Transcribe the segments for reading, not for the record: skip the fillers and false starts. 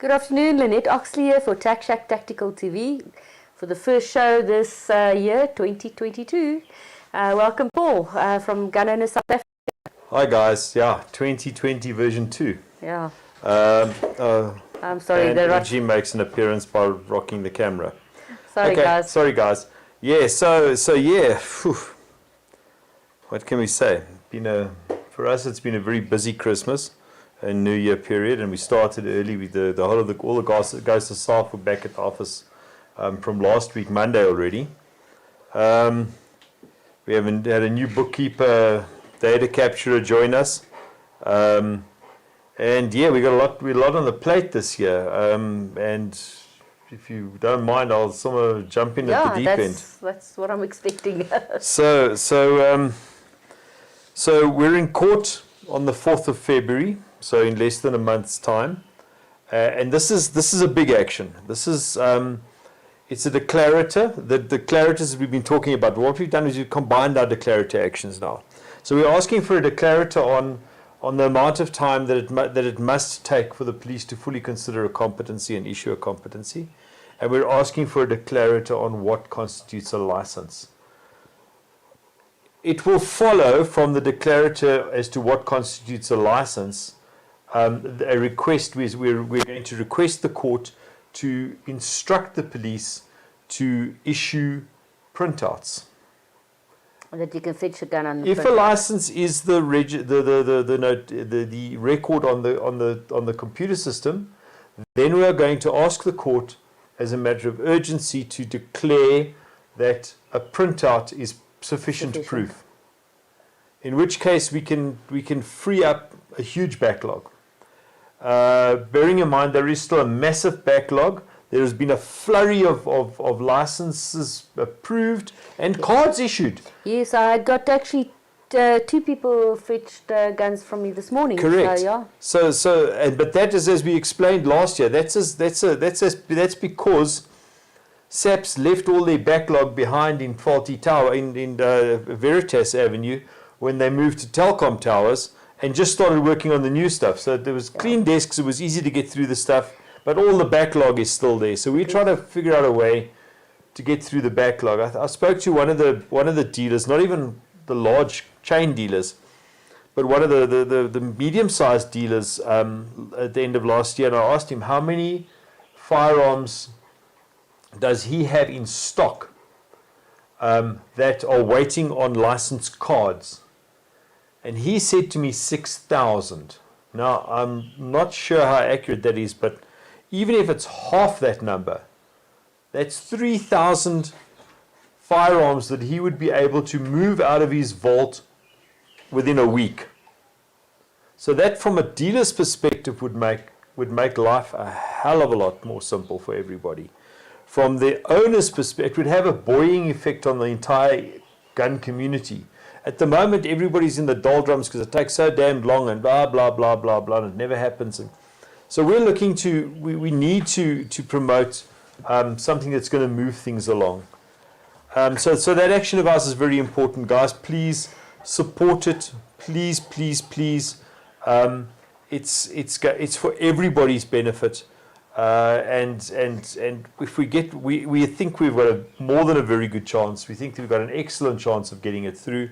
Good afternoon, Lynette Oxley here for Tax Shack Tactical TV for the first show this year, 2022. Welcome, Paul, from Gun Owners South Africa. Hi guys, yeah, 2020 version 2. Yeah. I'm sorry, and Reggie makes an appearance by rocking the camera. Sorry, okay, guys. Sorry guys. Yeah, so yeah, whew. What can we say? For us it's been a very busy Christmas and New Year period, and we started early with all the GOSA staff were back at the office from last week, Monday already. We haven't had a new bookkeeper, data capturer join us. And yeah, we got a lot on the plate this year. And if you don't mind, I'll somewhere jump in at the deep end. That's what I'm expecting. So we're in court on the 4th of February, so in less than a month's time. And this is a big action. This is it's a declarator. The declarators we've been talking about. What we've done is we've combined our declarator actions now. So we're asking for a declarator on the amount of time that it must take for the police to fully consider a competency and issue a competency. And we're asking for a declarator on what constitutes a license. It will follow from the declarator as to what constitutes a license. A request, we're going to request the court to instruct the police to issue printouts. That you can fetch a gun on the If a license is the record on the computer system, then we are going to ask the court, as a matter of urgency, to declare that a printout is sufficient proof. In which case we can free up a huge backlog. Bearing in mind there is still a massive backlog. There has been a flurry of licenses approved and cards issued. Yes, I got actually 2 people fetched guns from me this morning. Correct. So, yeah. But that is, as we explained last year, that's because SAPS left all their backlog behind in Faulty Tower, in Veritas Avenue, when they moved to Telkom Towers and just started working on the new stuff. So there was clean desks, it was easy to get through the stuff, but all the backlog is still there. So we're trying to figure out a way to get through the backlog. I spoke to one of the dealers, not even the large chain dealers, but one of the medium-sized dealers at the end of last year, and I asked him how many firearms does he have in stock that are waiting on license cards. And he said to me 6,000. Now, I'm not sure how accurate that is, but even if it's half that number, that's 3,000 firearms that he would be able to move out of his vault within a week. So that, from a dealer's perspective, would make life a hell of a lot more simple for everybody. From the owner's perspective, it would have a buoying effect on the entire gun community. At the moment, everybody's in the doldrums because it takes so damn long and blah, blah, blah, blah, blah, and it never happens. And so we're looking to, we need to promote something that's going to move things along. So that action of ours is very important, guys. Please support it. Please, please, please. It's for everybody's benefit. And if we think we've got more than a very good chance. We think we've got an excellent chance of getting it through.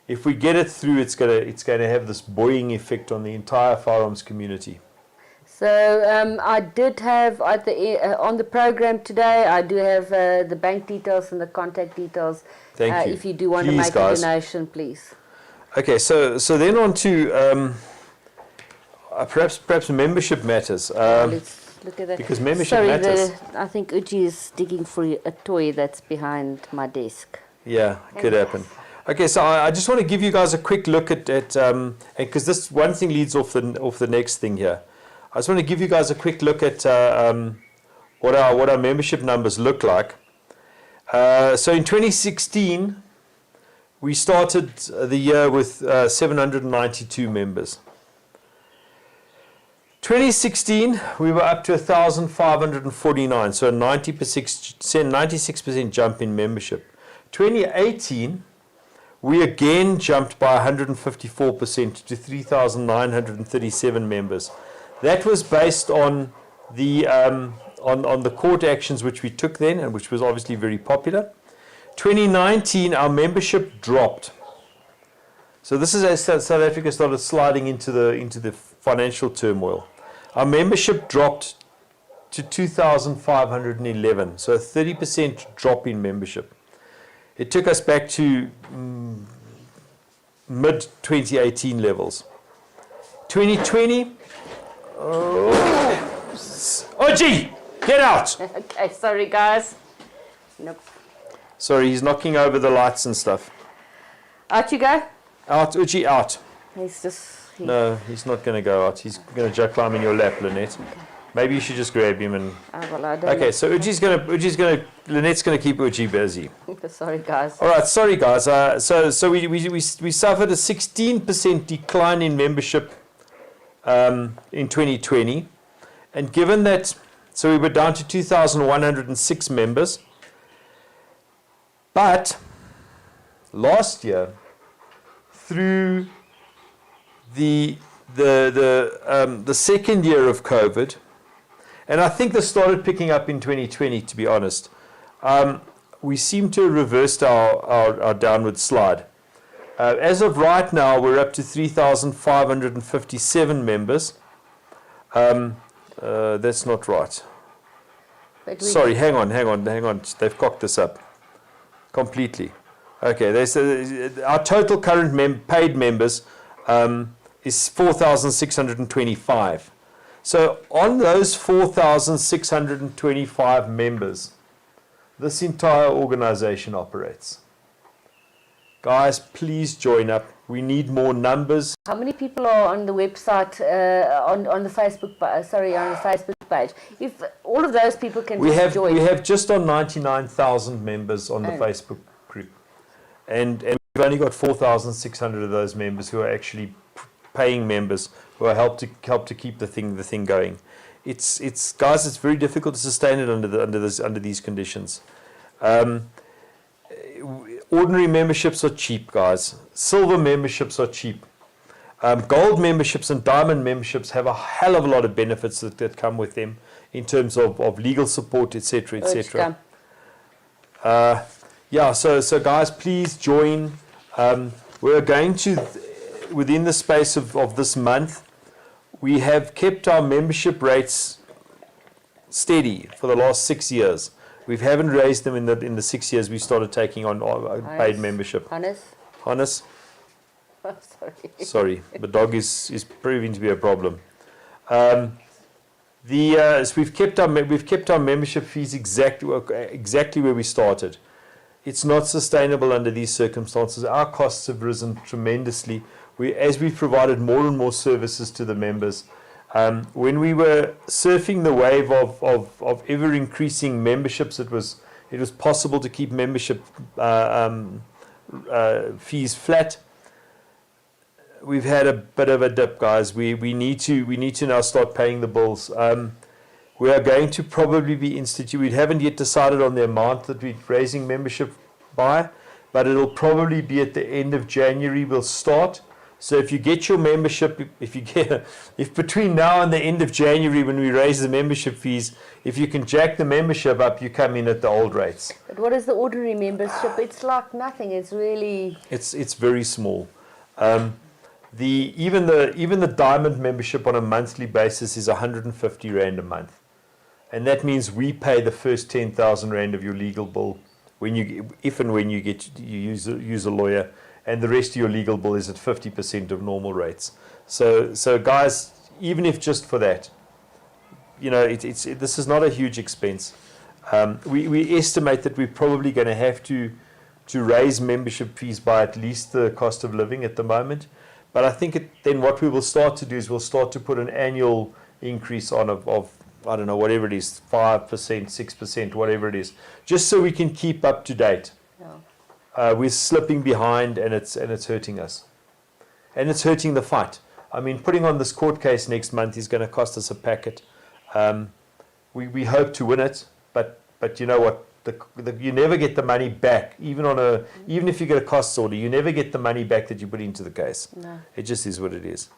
If we get it through, it's going to have this buoying effect on the entire firearms community. So I did have on the program today, I do have the bank details and the contact details. Thank you. If you do want to make a donation, please. Okay, so then on to perhaps membership matters. Let's look at that. Because membership matters. I think Uchi is digging for a toy that's behind my desk. Yeah, could happen. Okay, so I just want to give you guys a quick look at because this one thing leads off the next thing here. I just want to give you guys a quick look at what our membership numbers look like. So in 2016, we started the year with 792 members. 2016, we were up to 1,549, so a 96% jump in membership. 2018, we again jumped by 154% to 3,937 members. That was based on the on the court actions which we took then, and which was obviously very popular. 2019, our membership dropped. So this is as South Africa started sliding into the financial turmoil. Our membership dropped to 2,511, so a 30% drop in membership. It took us back to mid-2018 levels. 2020, Oji, get out! Okay, sorry guys. Nope. Sorry, he's knocking over the lights and stuff. Out you go. Out, Uchi, out. He's just... No, he's not going to go out. He's going to climb in your lap, Lynette. Okay. Maybe you should just grab him and... well, I don't okay, so Lynette's going to keep Uchi busy. Sorry, guys. All right, sorry, guys. So we suffered a 16% decline in membership in 2020. And given that, so we were down to 2,106 members. But last year, through the second year of COVID, and I think this started picking up in 2020, to be honest, we seem to have reversed our downward slide. As of right now, we're up to 3,557 members. That's not right. Sorry, hang on. They've cocked this up completely. Okay, they said our total current paid members is 4,625. So on those 4,625 members, this entire organization operates. Guys, please join up. We need more numbers. How many people are on the website, on the Facebook, on the Facebook page? If all of those people can join. We have just on 99,000 members on the Facebook group. And we've only got 4,600 of those members who are actually paying members who are help to keep the thing going. It's guys, it's very difficult to sustain it under these conditions. Ordinary memberships are cheap, guys. Silver memberships are cheap. Gold memberships and diamond memberships have a hell of a lot of benefits that come with them in terms of legal support, etc., etc. Yeah, so guys, please join. We're going to, within the space of this month, we have kept our membership rates steady for the last 6 years. We haven't raised them in the 6 years we started taking on paid membership. Hannes? Hannes? Oh, sorry. Sorry, the dog is proving to be a problem. So we've kept our membership fees exactly where we started. It's not sustainable under these circumstances. Our costs have risen tremendously. As we've provided more and more services to the members. When we were surfing the wave of ever increasing memberships, it was possible to keep membership fees flat. We've had a bit of a dip, guys. We need to now start paying the bills. We are going to probably be we haven't yet decided on the amount that we're raising membership by, but it'll probably be at the end of January we'll start. So if you get your membership, if between now and the end of January when we raise the membership fees, if you can jack the membership up, you come in at the old rates. But what is the ordinary membership? It's like nothing. It's really... It's very small. Even the diamond membership on a monthly basis is 150 Rand a month. And that means we pay the first 10,000 Rand of your legal bill if and when you use a lawyer. And the rest of your legal bill is at 50% of normal rates. So guys, even if just for that, this is not a huge expense. We estimate that we're probably going to have to raise membership fees by at least the cost of living at the moment. But I think then what we will start to do is we'll start to put an annual increase on of I don't know, whatever it is, 5%, 6%, whatever it is, just so we can keep up to date. We're slipping behind, and it's hurting us, and it's hurting the fight. I mean, putting on this court case next month is going to cost us a packet. We hope to win it, but you know what? You never get the money back, even if you get a costs order. You never get the money back that you put into the case. No. It just is what it is.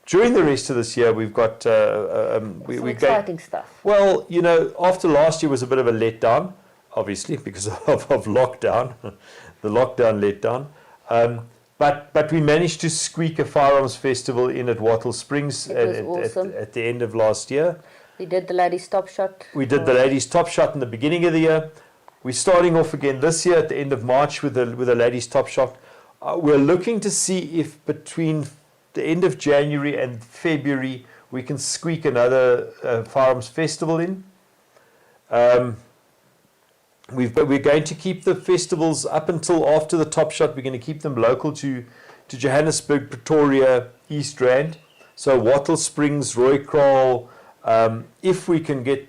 during the rest of this year, we've got Some exciting stuff. well, you know, after last year was a bit of a letdown, obviously, because of lockdown, the lockdown letdown. But we managed to squeak a firearms festival in at Wattle Springs Awesome. at the end of last year. We did the Ladies Top Shot. We did the Ladies Top Shot in the beginning of the year. We're starting off again this year at the end of March with the Ladies Top Shot. We're looking to see if between the end of January and February we can squeak another firearms festival in. We're going to keep the festivals up until after the Top Shot. We're going to keep them local to Johannesburg, Pretoria, East Rand. So Wattle Springs, Rooikraal. If we can get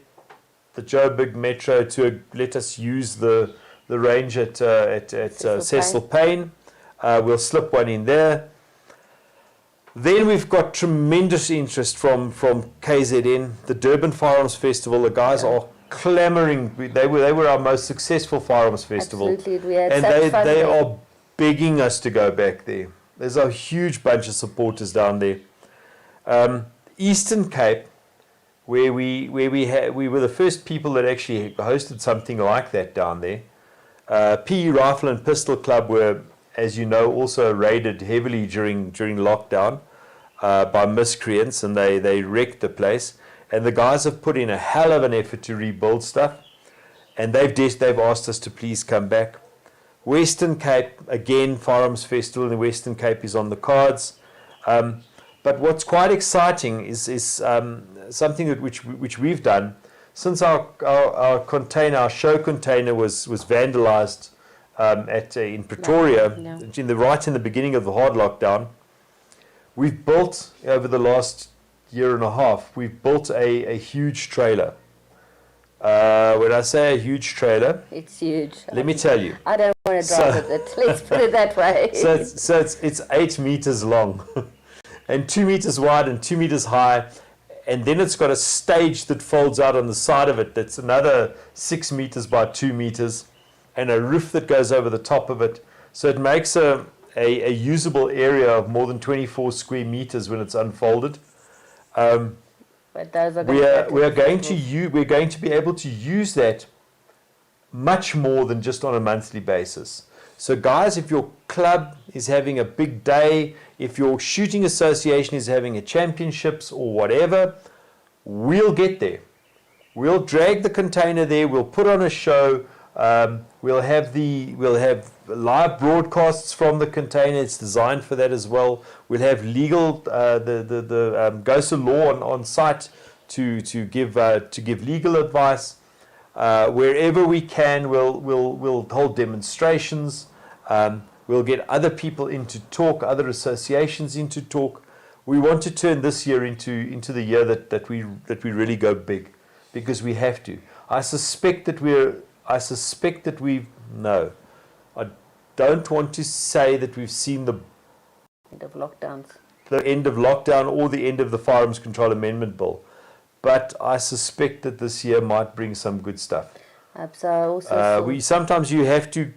the Joburg Metro to let us use the range at Cecil Payne, we'll slip one in there. Then we've got tremendous interest from KZN, the Durban Firearms Festival. The guys are clamoring. They were our most successful firearms festival. Absolutely, we had and such fun they there. are begging us to go back there. There's a huge bunch of supporters down there. Eastern Cape, where we were the first people that actually hosted something like that down there. PE Rifle and Pistol Club were, as you know, also raided heavily during lockdown by miscreants, and they wrecked the place. And the guys have put in a hell of an effort to rebuild stuff, and they've asked us to please come back. Western Cape, again, Firearms Festival in the Western Cape is on the cards. But what's quite exciting is something which we've done since our show container was vandalized in Pretoria, right in the beginning of the hard lockdown. We've built, over the last year and a half, we've built a huge trailer. When I say a huge trailer, It's huge. let me tell you. I don't want to drive it. Let's put it that way. So it's 8 meters long and 2 meters wide and 2 meters high. And then it's got a stage that folds out on the side of it that's another 6 meters by 2 meters, and a roof that goes over the top of it. So it makes a usable area of more than 24 square meters when it's unfolded. But those are We're going to be able to use that much more than just on a monthly basis. So guys, if your club is having a big day, if your shooting association is having a championships or whatever, we'll get there. We'll drag the container there. We'll put on a show. We'll have live broadcasts from the container. It's designed for that as well. We'll have legal the GOSA law on site to give legal advice. Wherever we can, we'll hold demonstrations. We'll get other people in to talk, other associations in to talk. We want to turn this year into the year that we really go big, because we have to. I don't want to say that we've seen the end of lockdowns. The end of lockdown or the end of the Firearms Control Amendment Bill, but I suspect that this year might bring some good stuff. Sometimes you have to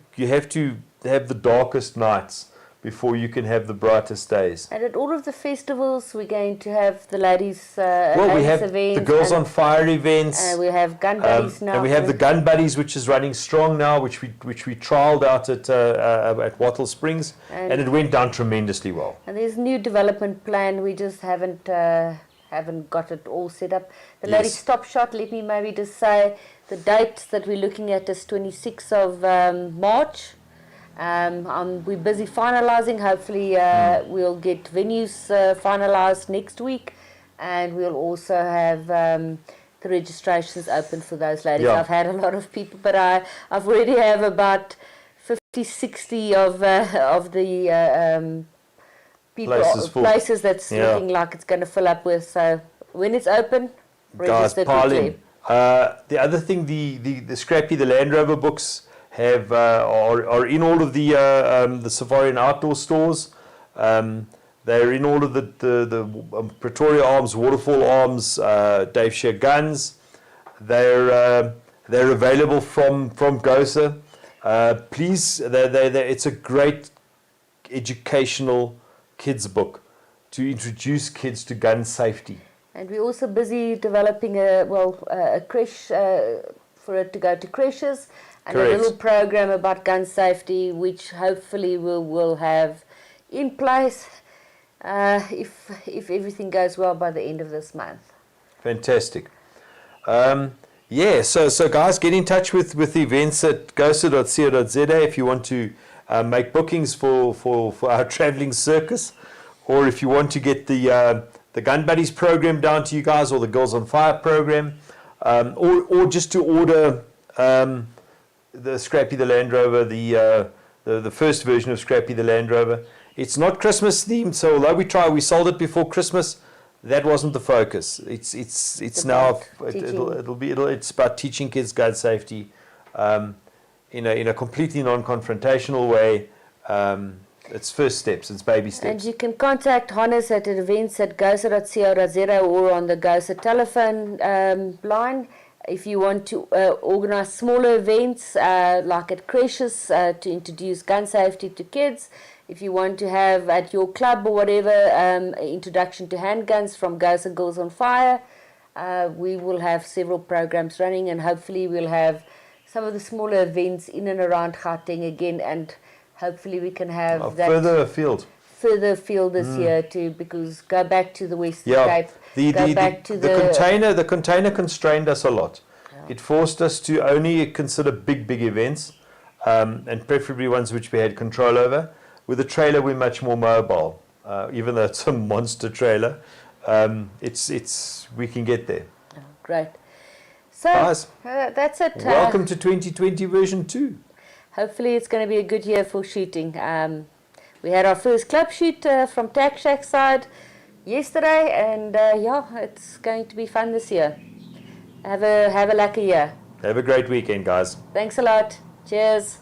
have the darkest nights before you can have the brightest days. And at all of the festivals, we're going to have the ladies' we have events, the Girls on Fire events. We have Gun Buddies now. And we have the Gun Buddies, which is running strong now, which we trialled out at Wattle Springs, and it went down tremendously well. And there's a new development plan. We just haven't got it all set up. The Ladies Top Shot, let me maybe just say the date that we're looking at is 26th of March. We're busy finalising. Hopefully we'll get venues finalised next week, and we'll also have the registrations open for those ladies. I've had a lot of people, but I've already have about 50, 60 of the places that's looking like it's going to fill up with. So when it's open, register quickly. The other thing, the Scrappy the Land-Rover books are in all of the Safari and Outdoor stores. They're in all of the Pretoria Arms, Waterfall Arms, Dave Shear Guns. They're available from GOSA. Please, it's a great educational kids book to introduce kids to gun safety. And we're also busy developing a creche for it to go to creches, and Correct. a little program about gun safety, which hopefully we'll have in place if everything goes well by the end of this month. Fantastic. Yeah, so guys, get in touch with the events at gosa.co.za if you want to make bookings for our traveling circus, or if you want to get the Gun Buddies program down to you guys, or the Girls on Fire program, or just to order the Scrappy the Land Rover, the first version of Scrappy the Land Rover. It's not Christmas themed, so although we sold it before Christmas, that wasn't the focus. It's now it's about teaching kids gun safety in a completely non-confrontational way. It's first steps, it's baby steps. And you can contact Hannes at events at gosa.co.za or on the GOSA telephone line. If you want to organize smaller events like at creches to introduce gun safety to kids, if you want to have at your club or whatever introduction to handguns from GOSA Girls on Fire, we will have several programs running, and hopefully we'll have some of the smaller events in and around Gauteng again, and hopefully we can have that further afield this year too, because go back to the Western Cape, the container constrained us a lot. Yeah. It forced us to only consider big events, and preferably ones which we had control over. With the trailer, we're much more mobile, even though it's a monster trailer. We can get there. Oh, great. So guys, that's it. Welcome to 2020 version 2. Hopefully it's going to be a good year for shooting. We had our first club shoot from Tack Shack side yesterday, and it's going to be fun this year. Have a lucky year. Have a great weekend, guys. Thanks a lot. Cheers.